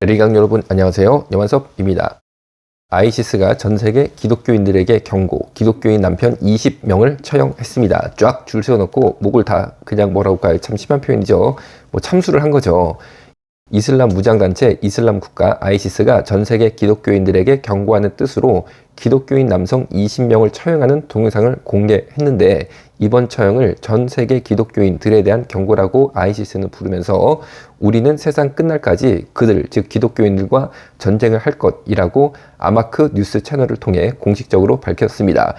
유리강 여러분 안녕하세요. 염한섭입니다. 아이시스가 전세계 기독교인들에게 경고, 기독교인 남편 20명을 처형했습니다. 쫙 줄 세워놓고 목을 다 그냥 뭐라고 할까요? 참 심한 표현이죠. 참수를 한 거죠. 이슬람 무장단체 이슬람 국가 아이시스가 전세계 기독교인들에게 경고하는 뜻으로 기독교인 남성 20명을 처형하는 동영상을 공개했는데, 이번 처형을 전 세계 기독교인들에 대한 경고라고 아이시스는 부르면서 우리는 세상 끝날까지 그들, 즉 기독교인들과 전쟁을 할 것이라고 아마크 뉴스 채널을 통해 공식적으로 밝혔습니다.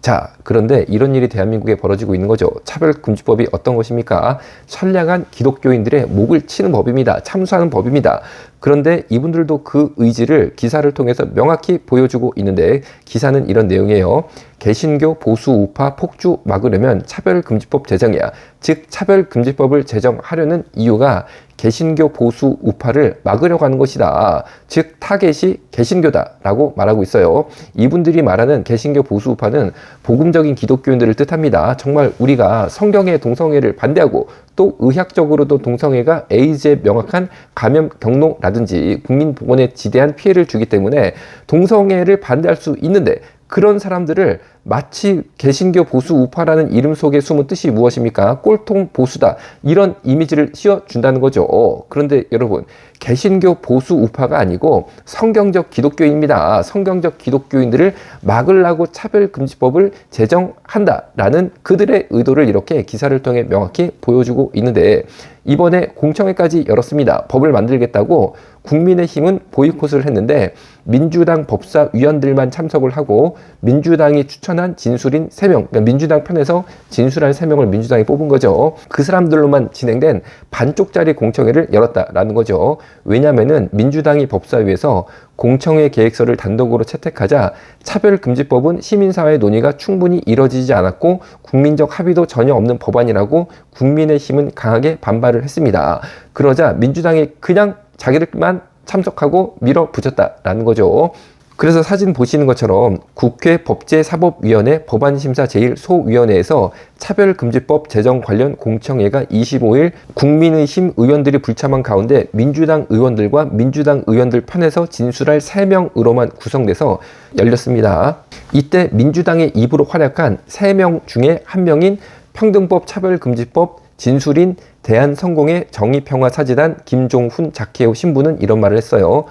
자, 그런데 이런 일이 대한민국에 벌어지고 있는 거죠. 차별금지법이 어떤 것입니까? 선량한 기독교인들의 목을 치는 법입니다. 참수하는 법입니다. 그런데 이분들도 그 의지를 기사를 통해서 명확히 보여주고 있는데, 기사는 이런 내용이에요. 개신교 보수 우파 폭주 막으려면 차별금지법 제정이야. 즉 차별금지법을 제정하려는 이유가 개신교 보수 우파를 막으려고 하는 것이다. 즉 타겟이 개신교다 라고 말하고 있어요. 이분들이 말하는 개신교 보수 우파는 복음적인 기독교인들을 뜻합니다. 정말 우리가 성경의 동성애를 반대하고 또 의학적으로도 동성애가 에이즈의 명확한 감염 경로라든지 국민보건에 지대한 피해를 주기 때문에 동성애를 반대할 수 있는데, 그런 사람들을 마치 개신교 보수 우파라는 이름 속에 숨은 뜻이 무엇입니까? 꼴통 보수다, 이런 이미지를 씌워준다는 거죠. 그런데 여러분, 개신교 보수 우파가 아니고 성경적 기독교인입니다. 성경적 기독교인들을 막으려고 차별금지법을 제정한다라는 그들의 의도를 이렇게 기사를 통해 명확히 보여주고 있는데, 이번에 공청회까지 열었습니다. 법을 만들겠다고 국민의힘은 보이콧을 했는데 민주당 법사위원들만 참석을 하고 민주당이 추천한 진술인 3명, 그러니까 민주당 편에서 진술한 3명을 민주당이 뽑은 거죠. 그 사람들로만 진행된 반쪽짜리 공청회를 열었다라는 거죠. 왜냐면은 민주당이 법사위에서 공청회 계획서를 단독으로 채택하자 차별금지법은 시민사회 논의가 충분히 이뤄지지 않았고 국민적 합의도 전혀 없는 법안이라고 국민의힘은 강하게 반발을 했습니다. 그러자 민주당이 그냥 자기들만 참석하고 밀어붙였다라는 거죠. 그래서 사진 보시는 것처럼 국회 법제사법위원회 법안심사 제1소위원회에서 차별금지법 제정 관련 공청회가 25일 국민의힘 의원들이 불참한 가운데 민주당 의원들과 민주당 의원들 편에서 진술할 3명으로만 구성돼서 열렸습니다. 이때 민주당의 입으로 활약한 3명 중에 1명인 평등법 차별금지법 진술인 대한성공회 정의평화사재단 김종훈 자케오 신부는 이런 말을 했어요.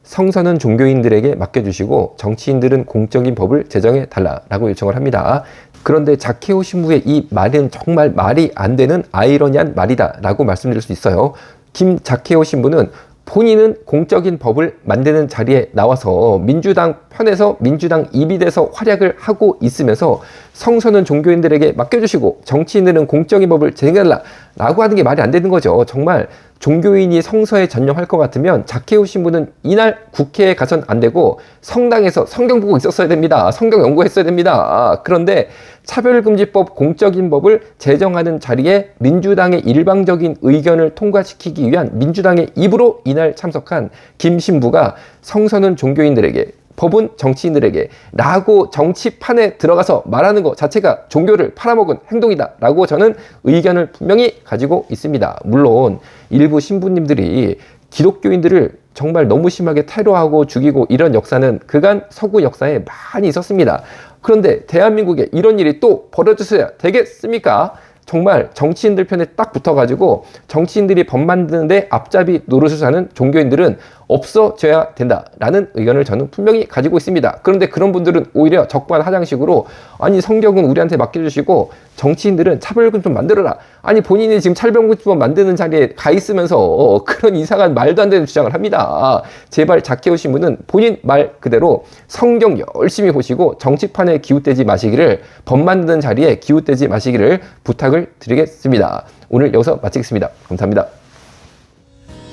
성서는 종교인들에게 맡겨주시고 정치인들은 공적인 법을 제정해 달라라고 요청을 합니다. 그런데 자케오 신부의 이 말은 정말 말이 안 되는 아이러니한 말이다 라고 말씀드릴 수 있어요. 김 자케오 신부는 본인은 공적인 법을 만드는 자리에 나와서 민주당 편에서 민주당 입이 돼서 활약을 하고 있으면서 성서는 종교인들에게 맡겨주시고 정치인들은 공적인 법을 제정해달라 라고 하는 게 말이 안 되는 거죠. 정말 종교인이 성서에 전념할 것 같으면 자케오 신부는 이날 국회에 가선 안 되고 성당에서 성경 보고 있었어야 됩니다. 성경 연구했어야 됩니다. 그런데 차별금지법 공적인 법을 제정하는 자리에 민주당의 일방적인 의견을 통과시키기 위한 민주당의 입으로 이날 참석한 김 신부가 성서는 종교인들에게 법은 정치인들에게 라고 정치판에 들어가서 말하는 것 자체가 종교를 팔아먹은 행동이다 라고 저는 의견을 분명히 가지고 있습니다. 물론 일부 신부님들이 기독교인들을 정말 너무 심하게 테러하고 죽이고 이런 역사는 그간 서구 역사에 많이 있었습니다. 그런데 대한민국에 이런 일이 또 벌어져야 되겠습니까? 정말 정치인들 편에 딱 붙어가지고 정치인들이 법 만드는데 앞잡이 노릇을 하는 종교인들은 없어져야 된다라는 의견을 저는 분명히 가지고 있습니다. 그런데 그런 분들은 오히려 적반하장식으로 아니 성경은 우리한테 맡겨주시고 정치인들은 차별금지법 만들어라. 아니 본인이 지금 차별금지법 만드는 자리에 가 있으면서 그런 이상한 말도 안 되는 주장을 합니다. 제발 자케오 신부는 본인 말 그대로 성경 열심히 보시고 정치판에 기웃대지 마시기를, 법 만드는 자리에 기웃대지 마시기를 부탁을 드리겠습니다. 오늘 여기서 마치겠습니다. 감사합니다.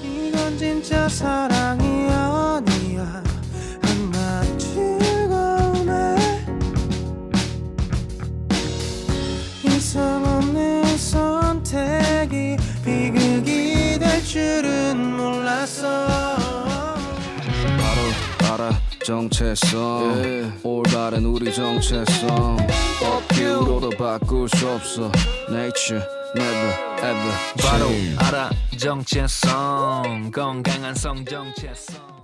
이건 진짜 사랑이 아니야. 한낱 즐거움에 이성 없는 선택이 비극이 될 줄은 몰랐어. 바로 알아 정체성 올바른 우리 정체성 법 기로도 바꿀 수 없어 Nature never ever 바로 change. 알아 정체성 건강한 성 정체성